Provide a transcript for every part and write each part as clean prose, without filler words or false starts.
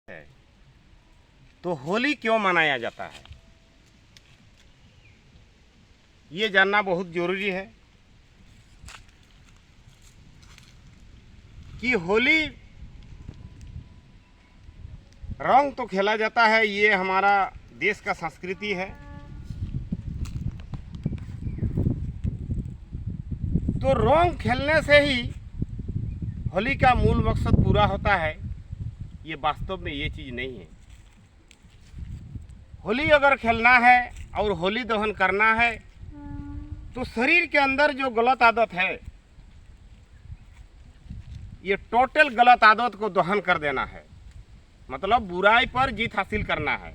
है। तो होली क्यों मनाया जाता है, ये जानना बहुत जरूरी है कि होली रंग तो खेला जाता है, ये हमारा देश का संस्कृति है। तो रंग खेलने से ही होली का मूल मकसद पूरा होता है, ये वास्तव में ये चीज़ नहीं है। होली अगर खेलना है और होली दहन करना है तो शरीर के अंदर जो गलत आदत है, ये टोटल गलत आदत को दहन कर देना है, मतलब बुराई पर जीत हासिल करना है।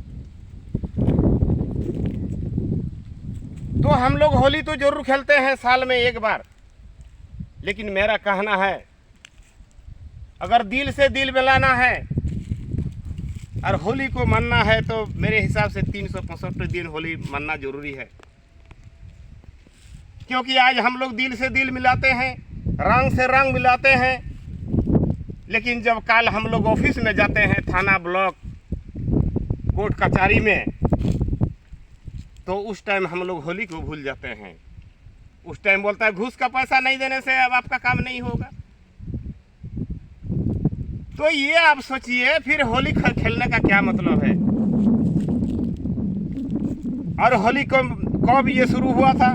तो हम लोग होली तो जरूर खेलते हैं साल में एक बार, लेकिन मेरा कहना है अगर दिल से दिल मिलाना है और होली को मानना है तो मेरे हिसाब से 365 दिन होली मानना जरूरी है। क्योंकि आज हम लोग दिल से दिल मिलाते हैं, रंग से रंग मिलाते हैं, लेकिन जब कल हम लोग ऑफिस में जाते हैं, थाना, ब्लॉक, कोर्ट कचहरी में, तो उस टाइम हम लोग होली को भूल जाते हैं। उस टाइम बोलता है घूस का पैसा नहीं देने से अब आपका काम नहीं होगा। तो ये आप सोचिए फिर होली खेलने का क्या मतलब है। और होली को कब ये शुरू हुआ था,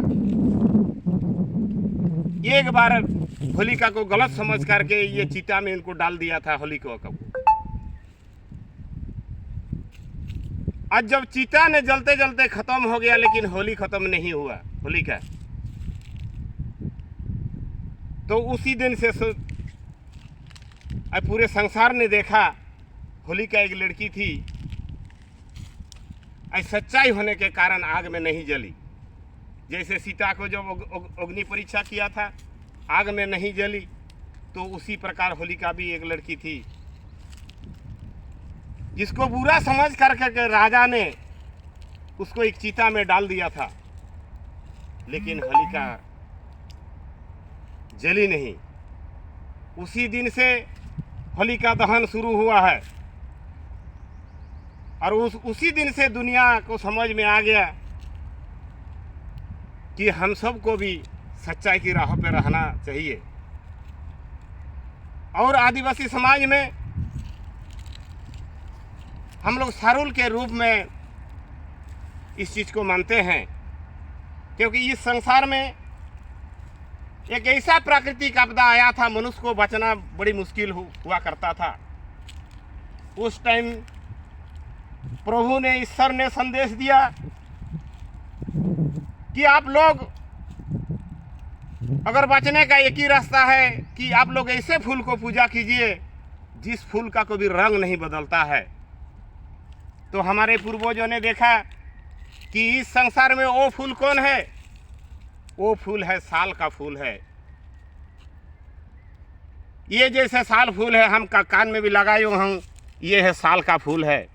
एक बार होलिका को गलत समझ करके ये चीता में इनको डाल दिया था होली को। आज जब चीता ने जलते जलते खत्म हो गया, लेकिन होली खत्म नहीं हुआ होली का। तो उसी दिन से पूरे संसार ने देखा होली का एक लड़की थी, सच्चाई होने के कारण आग में नहीं जली। जैसे सीता को जब अग्नि परीक्षा किया था, आग में नहीं जली, तो उसी प्रकार होलिका भी एक लड़की थी जिसको बुरा समझ करके राजा ने उसको एक चीता में डाल दिया था, लेकिन होलिका जली नहीं। उसी दिन से होलिका दहन शुरू हुआ है और उसी दिन से दुनिया को समझ में आ गया कि हम सबको भी सच्चाई की राह पर रहना चाहिए। और आदिवासी समाज में हम लोग सारुल के रूप में इस चीज़ को मानते हैं, क्योंकि इस संसार में एक ऐसा प्राकृतिक आपदा आया था, मनुष्य को बचना बड़ी मुश्किल हुआ करता था। उस टाइम प्रभु ने, ईश्वर ने संदेश दिया कि आप लोग अगर बचने का एक ही रास्ता है कि आप लोग ऐसे फूल को पूजा कीजिए जिस फूल का कोई रंग नहीं बदलता है। तो हमारे पूर्वजों ने देखा कि इस संसार में वो फूल कौन है, वो फूल है साल का फूल है। ये जैसे साल फूल है, हम कान में भी लगाए हूँ, ये है साल का फूल है।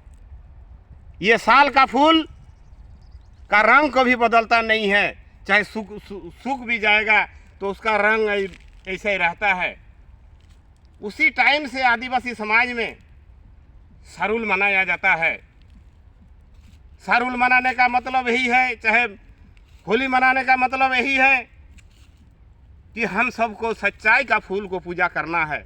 ये साल का फूल का रंग कभी बदलता नहीं है, चाहे सूख भी जाएगा तो उसका रंग ऐसे ही रहता है। उसी टाइम से आदिवासी समाज में सारुल मनाया जाता है। सारुल मनाने का मतलब यही है, चाहे होली मनाने का मतलब यही है कि हम सबको सच्चाई का फूल को पूजा करना है।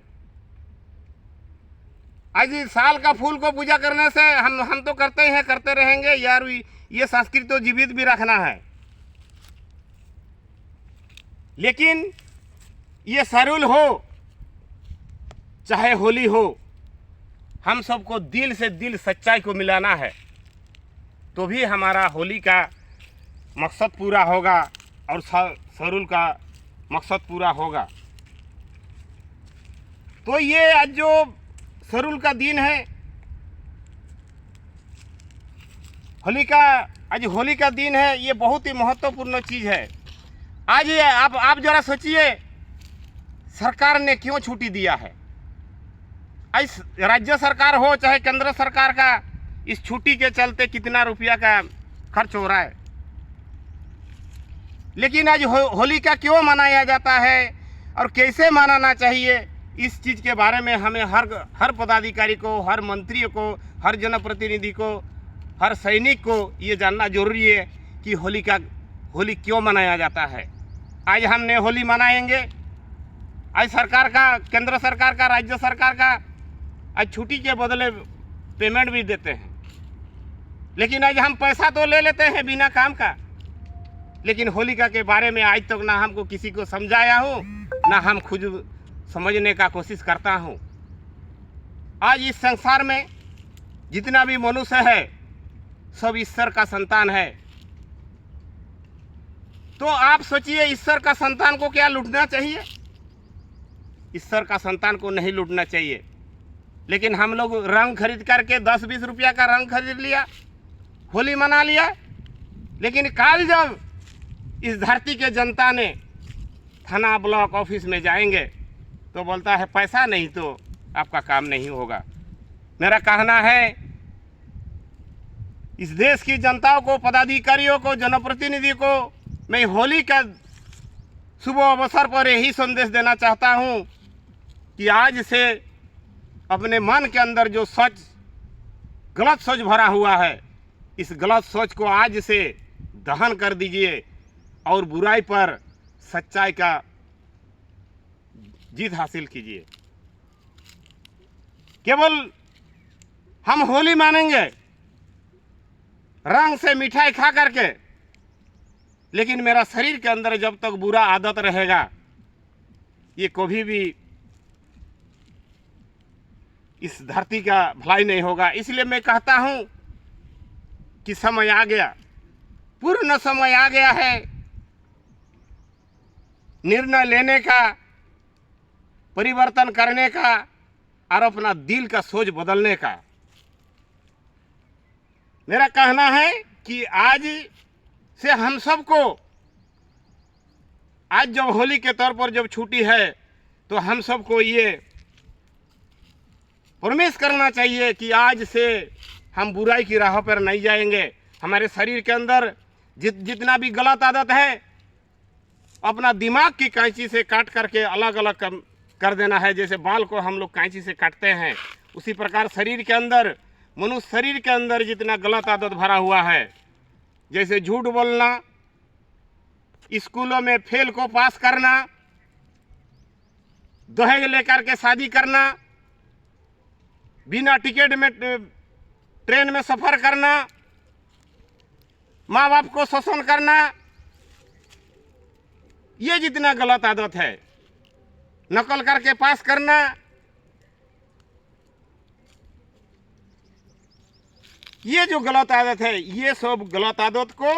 आज साल का फूल को पूजा करने से हम तो करते हैं, करते रहेंगे यार, ये संस्कृति तो जीवित भी रखना है। लेकिन ये सारुल हो चाहे होली हो, हम सबको दिल से दिल सच्चाई को मिलाना है, तो भी हमारा होली का मकसद पूरा होगा और सारुल का मकसद पूरा होगा। तो ये आज जो सारुल का दिन है, आज होली का दिन है, ये बहुत ही महत्वपूर्ण चीज़ है। आज ये आप जरा सोचिए, सरकार ने क्यों छुट्टी दिया है। आज राज्य सरकार हो चाहे केंद्र सरकार का, इस छुट्टी के चलते कितना रुपया का खर्च हो रहा है। लेकिन आज होली का क्यों मनाया जाता है और कैसे मनाना चाहिए, इस चीज़ के बारे में हमें हर पदाधिकारी को, हर मंत्री को, हर जनप्रतिनिधि को, हर सैनिक को ये जानना जरूरी है कि होली क्यों मनाया जाता है। आज हमने होली मनाएंगे, आज सरकार का, केंद्र सरकार का, राज्य सरकार का आज छुट्टी के बदले पेमेंट भी देते हैं, लेकिन आज हम पैसा तो ले लेते हैं बिना काम का, लेकिन होलिका के बारे में आज तक ना हमको किसी को समझाया हो, ना हम खुद समझने का कोशिश करता हूँ। आज इस संसार में जितना भी मनुष्य है सब ईश्वर का संतान है। तो आप सोचिए, ईश्वर का संतान को क्या लूटना चाहिए? ईश्वर का संतान को नहीं लूटना चाहिए। लेकिन हम लोग रंग खरीद करके 10-20 रुपया का रंग खरीद लिया, होली मना लिया, लेकिन काल जब इस धरती के जनता ने थाना ब्लॉक ऑफिस में जाएंगे तो बोलता है पैसा नहीं तो आपका काम नहीं होगा। मेरा कहना है, इस देश की जनताओं को, पदाधिकारियों को, जनप्रतिनिधि को मैं होली का शुभ अवसर पर यही संदेश देना चाहता हूं कि आज से अपने मन के अंदर जो गलत सोच भरा हुआ है, इस गलत सोच को आज से दहन कर दीजिए और बुराई पर सच्चाई का जीत हासिल कीजिए। केवल हम होली मानेंगे रंग से मिठाई खा करके, लेकिन मेरा शरीर के अंदर जब तक बुरा आदत रहेगा, ये कभी भी इस धरती का भलाई नहीं होगा। इसलिए मैं कहता हूं कि समय आ गया, पूर्ण समय आ गया है निर्णय लेने का, परिवर्तन करने का और अपना दिल का सोच बदलने का। मेरा कहना है कि आज से हम सबको, आज जब होली के तौर पर जब छुट्टी है तो हम सबको ये प्रॉमिस करना चाहिए कि आज से हम बुराई की राह पर नहीं जाएंगे। हमारे शरीर के अंदर जितना भी गलत आदत है, अपना दिमाग की कैंची से काट करके अलग अलग कर देना है। जैसे बाल को हम लोग कैंची से काटते हैं, उसी प्रकार शरीर के अंदर, मनुष्य शरीर के अंदर जितना गलत आदत भरा हुआ है, जैसे झूठ बोलना, स्कूलों में फेल को पास करना, दहेज लेकर के शादी करना, बिना टिकट में ट्रेन में सफर करना, माँ बाप को शोषण करना, ये जितना गलत आदत है, नकल करके पास करना, ये जो गलत आदत है, ये सब गलत आदत को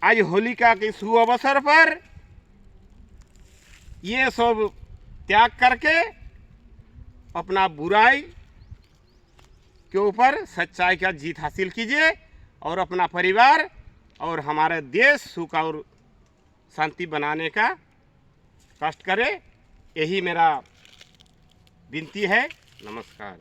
आज होलिका के शुभ अवसर पर ये सब त्याग करके अपना बुराई के ऊपर सच्चाई का जीत हासिल कीजिए और अपना परिवार और हमारे देश सुख और शांति बनाने का कष्ट करें। यही मेरा विनती है। नमस्कार।